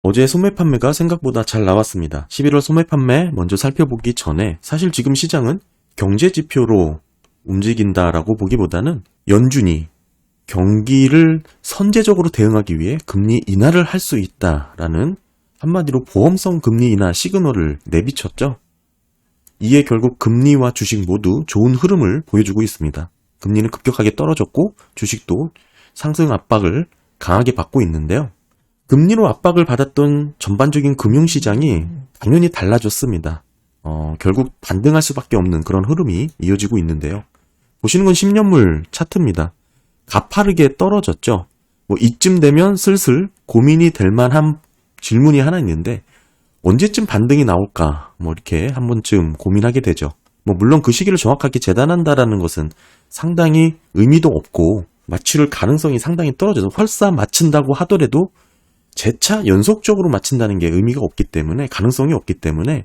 어제 소매 판매가 생각보다 잘 나왔습니다. 11월 소매 판매 먼저 살펴보기 전에 사실 지금 시장은 경제 지표로 움직인다라고 보기보다는 연준이 경기를 선제적으로 대응하기 위해 금리 인하를 할 수 있다라는 한마디로 보험성 금리 인하 시그널을 내비쳤죠. 이에 결국 금리와 주식 모두 좋은 흐름을 보여주고 있습니다. 금리는 급격하게 떨어졌고 주식도 상승 압박을 강하게 받고 있는데요. 금리로 압박을 받았던 전반적인 금융시장이 당연히 달라졌습니다. 결국 반등할 수밖에 없는 그런 흐름이 이어지고 있는데요. 보시는 건 10년물 차트입니다. 가파르게 떨어졌죠. 이쯤 되면 슬슬 고민이 될 만한 질문이 하나 있는데 언제쯤 반등이 나올까 이렇게 한 번쯤 고민하게 되죠. 물론 그 시기를 정확하게 재단한다라는 것은 상당히 의미도 없고 맞출 가능성이 상당히 떨어져서 설사 맞춘다고 하더라도 재차 연속적으로 맞춘다는 게 의미가 없기 때문에 가능성이 없기 때문에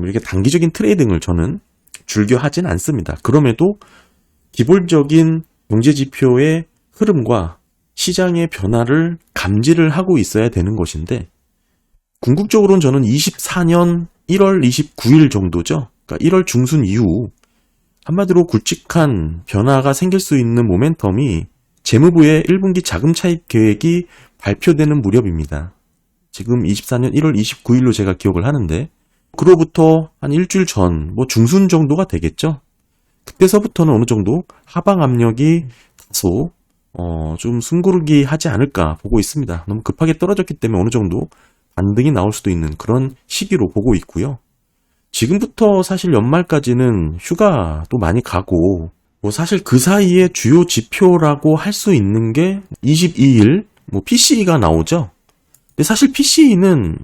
이렇게 단기적인 트레이딩을 저는 즐겨 하진 않습니다. 그럼에도 기본적인 경제지표의 흐름과 시장의 변화를 감지를 하고 있어야 되는 것인데 궁극적으로는 저는 24년 1월 29일 정도죠. 그러니까 1월 중순 이후 한마디로 굵직한 변화가 생길 수 있는 모멘텀이 재무부의 1분기 자금 차입 계획이 발표되는 무렵입니다. 지금 24년 1월 29일로 제가 기억을 하는데 그로부터 한 일주일 전 중순 정도가 되겠죠. 그때서부터는 어느 정도 하방 압력이 다소 좀 숨고르기 하지 않을까 보고 있습니다. 너무 급하게 떨어졌기 때문에 어느 정도 반등이 나올 수도 있는 그런 시기로 보고 있고요. 지금부터 사실 연말까지는 휴가도 많이 가고 사실 그 사이에 주요 지표라고 할 수 있는 게 22일 PCE가 나오죠. 근데 사실 PCE는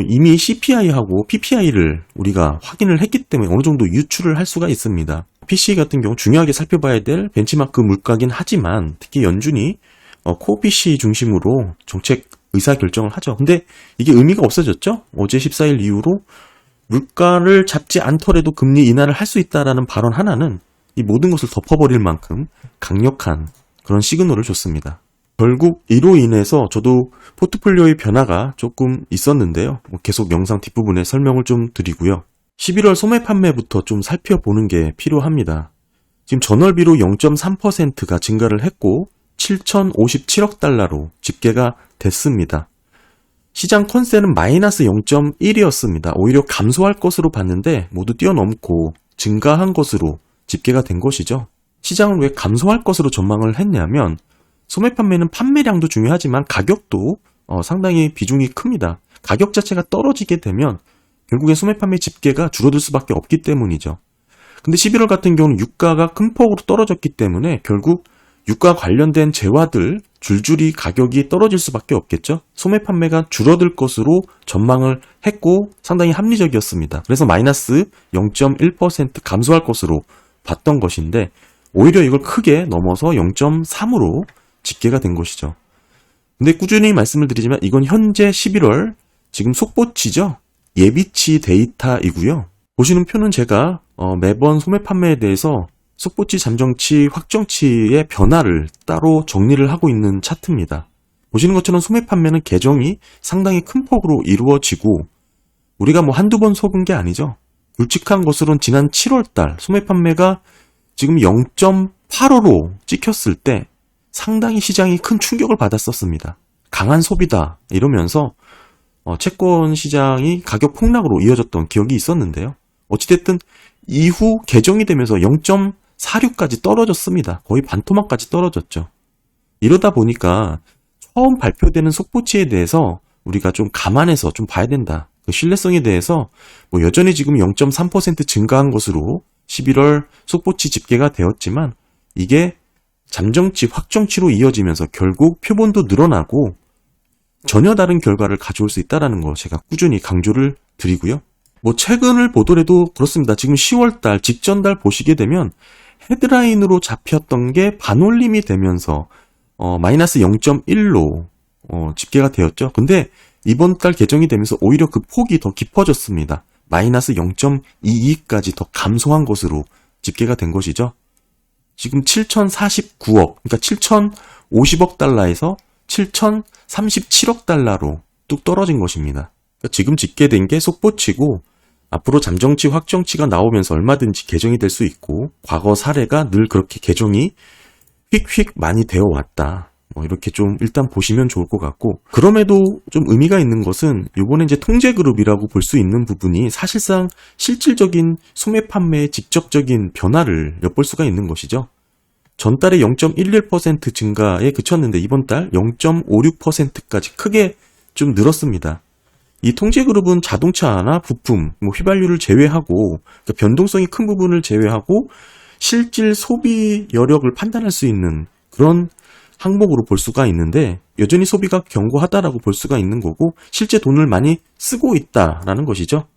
이미 CPI하고 PPI를 우리가 확인을 했기 때문에 어느 정도 유추를 할 수가 있습니다. PCE 같은 경우 중요하게 살펴봐야 될 벤치마크 물가긴 하지만 특히 연준이 코어 PCE 중심으로 정책 의사결정을 하죠. 근데 이게 의미가 없어졌죠. 어제 14일 이후로 물가를 잡지 않더라도 금리 인하를 할 수 있다라는 발언 하나는 이 모든 것을 덮어버릴 만큼 강력한 그런 시그널을 줬습니다. 결국 이로 인해서 저도 포트폴리오의 변화가 조금 있었는데요. 계속 영상 뒷부분에 설명을 좀 드리고요. 11월 소매 판매부터 좀 살펴보는 게 필요합니다. 지금 전월비로 0.3%가 증가를 했고 7,057억 달러로 집계가 됐습니다. 시장 컨센은 마이너스 0.1이었습니다. 오히려 감소할 것으로 봤는데 모두 뛰어넘고 증가한 것으로 집계가 된 것이죠. 시장은 왜 감소할 것으로 전망을 했냐면 소매 판매는 판매량도 중요하지만 가격도 상당히 비중이 큽니다. 가격 자체가 떨어지게 되면 결국엔 소매 판매 집계가 줄어들 수밖에 없기 때문이죠. 근데 11월 같은 경우는 유가가 큰 폭으로 떨어졌기 때문에 결국 유가 관련된 재화들 줄줄이 가격이 떨어질 수밖에 없겠죠. 소매 판매가 줄어들 것으로 전망을 했고 상당히 합리적이었습니다. 그래서 마이너스 0.1% 감소할 것으로 봤던 것인데 오히려 이걸 크게 넘어서 0.3으로 집계가 된 것이죠. 근데 꾸준히 말씀을 드리지만 이건 현재 11월 지금 속보치죠. 예비치 데이터이고요. 보시는 표는 제가 매번 소매 판매에 대해서 속보치, 잠정치, 확정치의 변화를 따로 정리를 하고 있는 차트입니다. 보시는 것처럼 소매 판매는 개정이 상당히 큰 폭으로 이루어지고 우리가 한두 번 속은 게 아니죠. 굵직한 것으로는 지난 7월달 소매 판매가 지금 0.85로 찍혔을 때 상당히 시장이 큰 충격을 받았었습니다. 강한 소비다 이러면서 채권 시장이 가격 폭락으로 이어졌던 기억이 있었는데요. 어찌됐든 이후 개정이 되면서 0.46까지 떨어졌습니다. 거의 반토막까지 떨어졌죠. 이러다 보니까 처음 발표되는 속보치에 대해서 우리가 좀 감안해서 좀 봐야 된다. 그 신뢰성에 대해서 여전히 지금 0.3% 증가한 것으로 11월 속보치 집계가 되었지만 이게 잠정치, 확정치로 이어지면서 결국 표본도 늘어나고 전혀 다른 결과를 가져올 수 있다는 거 제가 꾸준히 강조를 드리고요. 최근을 보더라도 그렇습니다. 지금 10월달 직전달 보시게 되면 헤드라인으로 잡혔던 게 반올림이 되면서 마이너스 0.1로 집계가 되었죠. 근데 이번 달 개정이 되면서 오히려 그 폭이 더 깊어졌습니다. 마이너스 0.22까지 더 감소한 것으로 집계가 된 것이죠. 지금 7,049억, 그러니까 7,050억 달러에서 7,037억 달러로 뚝 떨어진 것입니다. 그러니까 지금 짓게 된 게 속보치고 앞으로 잠정치, 확정치가 나오면서 얼마든지 개정이 될 수 있고 과거 사례가 늘 그렇게 개정이 휙휙 많이 되어 왔다. 이렇게 좀 일단 보시면 좋을 것 같고, 그럼에도 좀 의미가 있는 것은 이번에 이제 통제그룹이라고 볼 수 있는 부분이 사실상 실질적인 소매 판매의 직접적인 변화를 엿볼 수가 있는 것이죠. 전달에 0.11% 증가에 그쳤는데 이번 달 0.56%까지 크게 좀 늘었습니다. 이 통제그룹은 자동차나 부품, 휘발유를 제외하고, 그러니까 변동성이 큰 부분을 제외하고 실질 소비 여력을 판단할 수 있는 그런 항목으로 볼 수가 있는데, 여전히 소비가 견고하다라고 볼 수가 있는 거고 실제 돈을 많이 쓰고 있다라는 것이죠.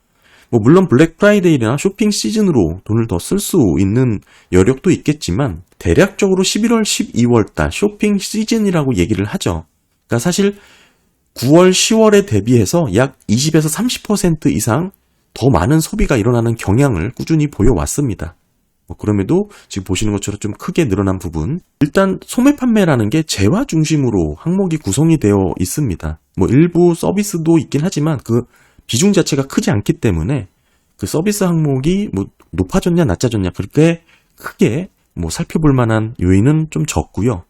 물론 블랙 프라이데이나 쇼핑 시즌으로 돈을 더 쓸 수 있는 여력도 있겠지만 대략적으로 11월, 12월 달 쇼핑 시즌이라고 얘기를 하죠. 그러니까 사실 9월, 10월에 대비해서 약 20에서 30% 이상 더 많은 소비가 일어나는 경향을 꾸준히 보여왔습니다. 그럼에도 지금 보시는 것처럼 좀 크게 늘어난 부분, 일단 소매 판매라는 게 재화 중심으로 항목이 구성이 되어 있습니다. 일부 서비스도 있긴 하지만 그 비중 자체가 크지 않기 때문에 그 서비스 항목이 높아졌냐 낮아졌냐 그렇게 크게 살펴볼 만한 요인은 좀 적고요.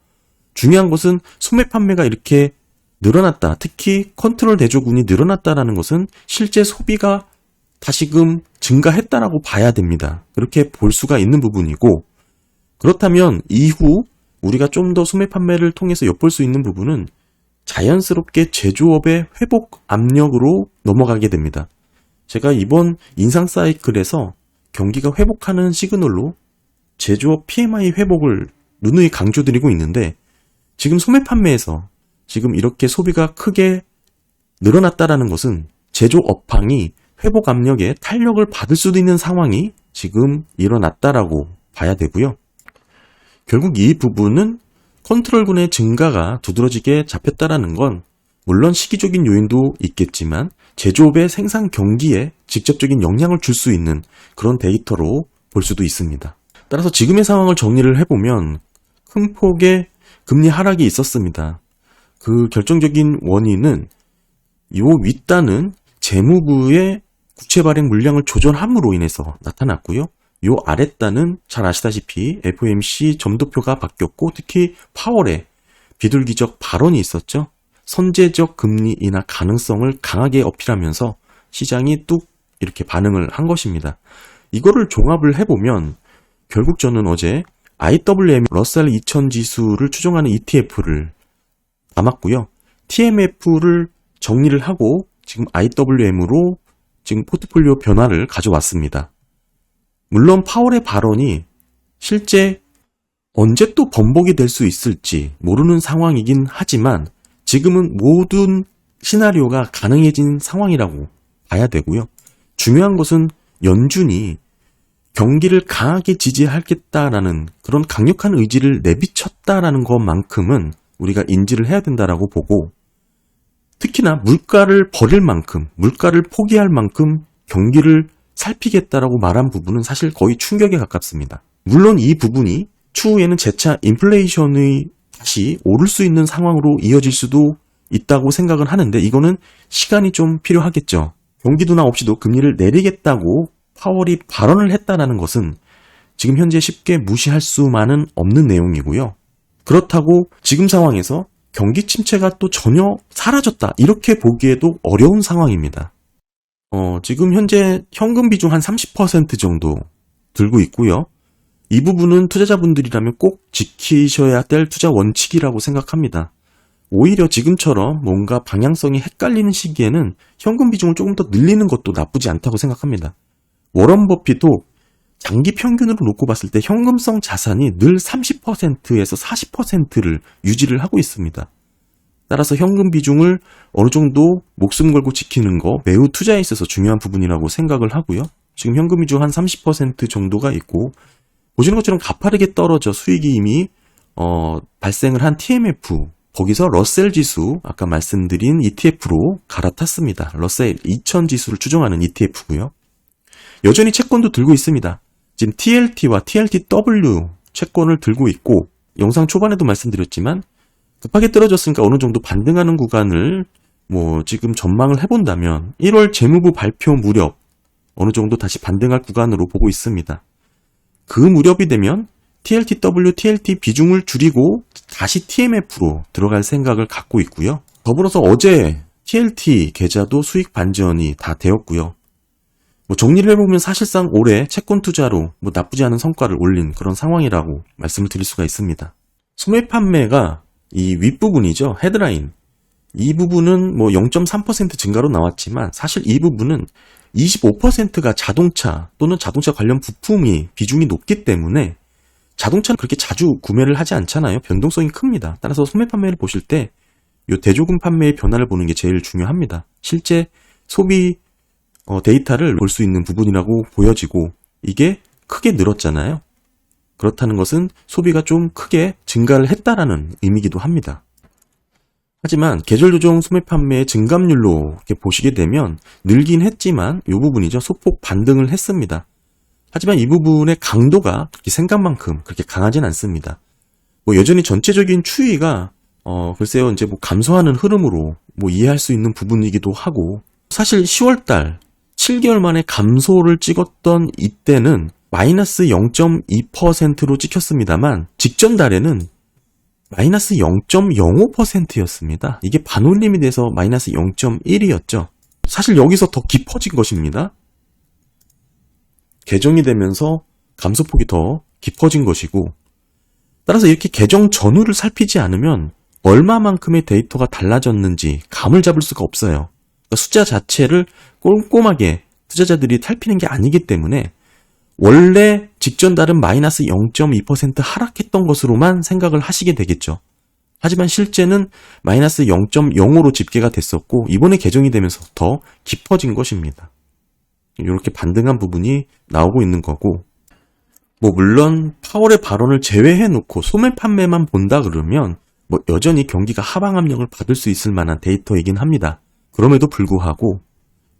중요한 것은 소매 판매가 이렇게 늘어났다, 특히 컨트롤 대조군이 늘어났다라는 것은 실제 소비가 다시금 증가했다라고 봐야 됩니다. 그렇게 볼 수가 있는 부분이고, 그렇다면 이후 우리가 좀 더 소매 판매를 통해서 엿볼 수 있는 부분은 자연스럽게 제조업의 회복 압력으로 넘어가게 됩니다. 제가 이번 인상 사이클에서 경기가 회복하는 시그널로 제조업 PMI 회복을 누누이 강조드리고 있는데, 지금 소매 판매에서 지금 이렇게 소비가 크게 늘어났다라는 것은 제조업황이 회복 압력에 탄력을 받을 수도 있는 상황이 지금 일어났다라고 봐야 되고요. 결국 이 부분은 컨트롤군의 증가가 두드러지게 잡혔다라는 건 물론 시기적인 요인도 있겠지만 제조업의 생산 경기에 직접적인 영향을 줄 수 있는 그런 데이터로 볼 수도 있습니다. 따라서 지금의 상황을 정리를 해보면 큰 폭의 금리 하락이 있었습니다. 그 결정적인 원인은 이 윗단은 재무부의 국채 발행 물량을 조절함으로 인해서 나타났고요. 이 아랫단은 잘 아시다시피 FOMC 점도표가 바뀌었고 특히 파월에 비둘기적 발언이 있었죠. 선제적 금리 인하 가능성을 강하게 어필하면서 시장이 뚝 이렇게 반응을 한 것입니다. 이거를 종합을 해보면 결국 저는 어제 IWM 러셀 2000 지수를 추정하는 ETF를 담았고요. TMF를 정리를 하고 지금 IWM으로 지금 포트폴리오 변화를 가져왔습니다. 물론 파월의 발언이 실제 언제 또 번복이 될 수 있을지 모르는 상황이긴 하지만 지금은 모든 시나리오가 가능해진 상황이라고 봐야 되고요. 중요한 것은 연준이 경기를 강하게 지지하겠다라는 그런 강력한 의지를 내비쳤다라는 것만큼은 우리가 인지를 해야 된다라고 보고, 특히나 물가를 버릴 만큼, 물가를 포기할 만큼 경기를 살피겠다라고 말한 부분은 사실 거의 충격에 가깝습니다. 물론 이 부분이 추후에는 재차 인플레이션이 다시 오를 수 있는 상황으로 이어질 수도 있다고 생각을 하는데 이거는 시간이 좀 필요하겠죠. 경기 둔화 없이도 금리를 내리겠다고 파월이 발언을 했다는 것은 지금 현재 쉽게 무시할 수만은 없는 내용이고요. 그렇다고 지금 상황에서 경기 침체가 또 전혀 사라졌다 이렇게 보기에도 어려운 상황입니다. 지금 현재 현금 비중 한 30% 정도 들고 있고요. 이 부분은 투자자분들이라면 꼭 지키셔야 될 투자 원칙이라고 생각합니다. 오히려 지금처럼 뭔가 방향성이 헷갈리는 시기에는 현금 비중을 조금 더 늘리는 것도 나쁘지 않다고 생각합니다. 워런 버핏도 장기 평균으로 놓고 봤을 때 현금성 자산이 늘 30%에서 40%를 유지를 하고 있습니다. 따라서 현금 비중을 어느 정도 목숨 걸고 지키는 거 매우 투자에 있어서 중요한 부분이라고 생각을 하고요. 지금 현금 비중 한 30% 정도가 있고 보시는 것처럼 가파르게 떨어져 수익이 이미 발생을 한 TMF, 거기서 러셀 지수, 아까 말씀드린 ETF로 갈아탔습니다. 러셀 2000 지수를 추정하는 ETF고요. 여전히 채권도 들고 있습니다. 지금 TLT와 TLTW 채권을 들고 있고 영상 초반에도 말씀드렸지만 급하게 떨어졌으니까 어느 정도 반등하는 구간을 지금 전망을 해본다면 1월 재무부 발표 무렵 어느 정도 다시 반등할 구간으로 보고 있습니다. 그 무렵이 되면 TLTW, TLT 비중을 줄이고 다시 TMF로 들어갈 생각을 갖고 있고요. 더불어서 어제 TLT 계좌도 수익 반전이 다 되었고요. 정리를 해보면 사실상 올해 채권 투자로 나쁘지 않은 성과를 올린 그런 상황이라고 말씀을 드릴 수가 있습니다. 소매 판매가 이 윗부분이죠. 헤드라인. 이 부분은 0.3% 증가로 나왔지만 사실 이 부분은 25%가 자동차 또는 자동차 관련 부품이 비중이 높기 때문에 자동차는 그렇게 자주 구매를 하지 않잖아요. 변동성이 큽니다. 따라서 소매 판매를 보실 때 이 대조금 판매의 변화를 보는 게 제일 중요합니다. 실제 소비 데이터를 볼 수 있는 부분이라고 보여지고 이게 크게 늘었잖아요. 그렇다는 것은 소비가 좀 크게 증가를 했다라는 의미이기도 합니다. 하지만 계절조정 소매 판매의 증감률로 이렇게 보시게 되면 늘긴 했지만 이 부분이죠. 소폭 반등을 했습니다. 하지만 이 부분의 강도가 그렇게 생각만큼 그렇게 강하진 않습니다. 여전히 전체적인 추이가 글쎄요 이제 감소하는 흐름으로 이해할 수 있는 부분이기도 하고 사실 10월달 7개월 만에 감소를 찍었던 이때는 마이너스 0.2%로 찍혔습니다만 직전 달에는 마이너스 0.05%였습니다. 이게 반올림이 돼서 마이너스 0.1이었죠. 사실 여기서 더 깊어진 것입니다. 개정이 되면서 감소폭이 더 깊어진 것이고 따라서 이렇게 개정 전후를 살피지 않으면 얼마만큼의 데이터가 달라졌는지 감을 잡을 수가 없어요. 그러니까 숫자 자체를 꼼꼼하게 투자자들이 살피는 게 아니기 때문에 원래 직전 달은 마이너스 0.2% 하락했던 것으로만 생각을 하시게 되겠죠. 하지만 실제는 마이너스 0.05로 집계가 됐었고 이번에 개정이 되면서 더 깊어진 것입니다. 이렇게 반등한 부분이 나오고 있는 거고 물론 파월의 발언을 제외해 놓고 소매 판매만 본다 그러면 여전히 경기가 하방 압력을 받을 수 있을 만한 데이터이긴 합니다. 그럼에도 불구하고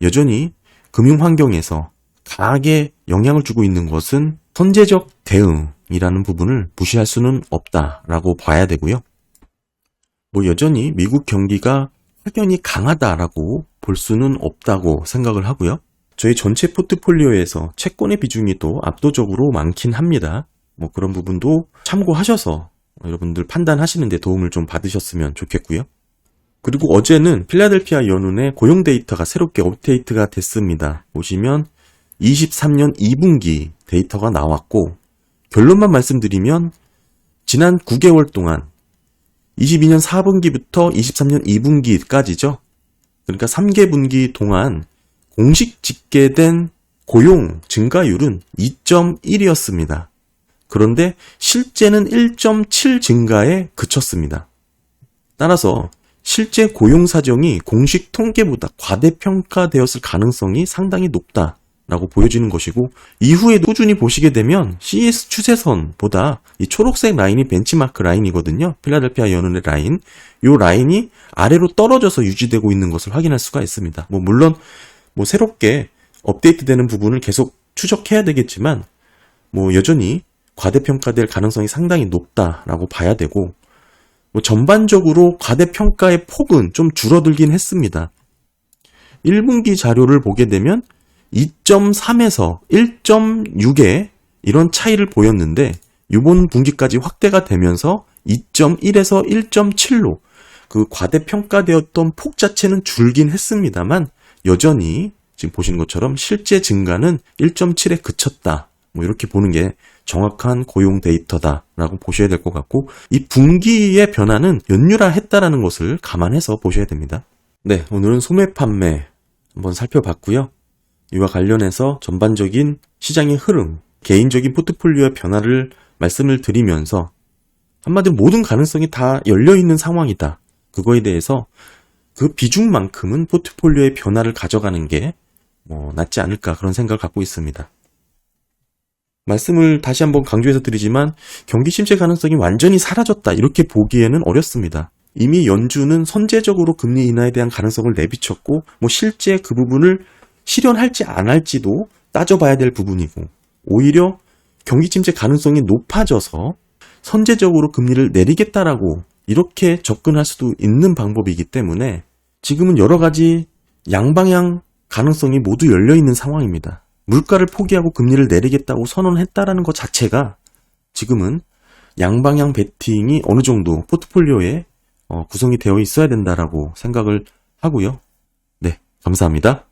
여전히 금융 환경에서 강하게 영향을 주고 있는 것은 선제적 대응이라는 부분을 무시할 수는 없다라고 봐야 되고요. 여전히 미국 경기가 확연히 강하다라고 볼 수는 없다고 생각을 하고요. 저희 전체 포트폴리오에서 채권의 비중이 또 압도적으로 많긴 합니다. 그런 부분도 참고하셔서 여러분들 판단하시는 데 도움을 좀 받으셨으면 좋겠고요. 그리고 어제는 필라델피아 연운의 고용 데이터가 새롭게 업데이트가 됐습니다. 보시면 23년 2분기 데이터가 나왔고 결론만 말씀드리면 지난 9개월 동안 22년 4분기부터 23년 2분기까지죠. 그러니까 3개분기 동안 공식 집계된 고용 증가율은 2.1이었습니다. 그런데 실제는 1.7 증가에 그쳤습니다. 따라서 실제 고용 사정이 공식 통계보다 과대평가되었을 가능성이 상당히 높다라고 보여지는 것이고 이후에도 꾸준히 보시게 되면 CES 추세선보다 이 초록색 라인이 벤치마크 라인이거든요. 필라델피아 연운의 라인. 이 라인이 아래로 떨어져서 유지되고 있는 것을 확인할 수가 있습니다. 물론 새롭게 업데이트되는 부분을 계속 추적해야 되겠지만 여전히 과대평가될 가능성이 상당히 높다라고 봐야 되고 전반적으로 과대평가의 폭은 좀 줄어들긴 했습니다. 1분기 자료를 보게 되면 2.3에서 1.6의 이런 차이를 보였는데 이번 분기까지 확대가 되면서 2.1에서 1.7로 그 과대평가되었던 폭 자체는 줄긴 했습니다만 여전히 지금 보시는 것처럼 실제 증가는 1.7에 그쳤다. 이렇게 보는 게 정확한 고용 데이터다라고 보셔야 될 것 같고 이 분기의 변화는 연율화했다라는 것을 감안해서 보셔야 됩니다. 네, 오늘은 소매 판매 한번 살펴봤고요. 이와 관련해서 전반적인 시장의 흐름, 개인적인 포트폴리오의 변화를 말씀을 드리면서 한마디로 모든 가능성이 다 열려있는 상황이다. 그거에 대해서 그 비중만큼은 포트폴리오의 변화를 가져가는 게 낫지 않을까 그런 생각을 갖고 있습니다. 말씀을 다시 한번 강조해서 드리지만 경기 침체 가능성이 완전히 사라졌다 이렇게 보기에는 어렵습니다. 이미 연준은 선제적으로 금리 인하에 대한 가능성을 내비쳤고 실제 그 부분을 실현할지 안 할지도 따져봐야 될 부분이고 오히려 경기 침체 가능성이 높아져서 선제적으로 금리를 내리겠다라고 이렇게 접근할 수도 있는 방법이기 때문에 지금은 여러 가지 양방향 가능성이 모두 열려있는 상황입니다. 물가를 포기하고 금리를 내리겠다고 선언했다라는 것 자체가 지금은 양방향 베팅이 어느 정도 포트폴리오에 구성이 되어 있어야 된다라고 생각을 하고요. 네, 감사합니다.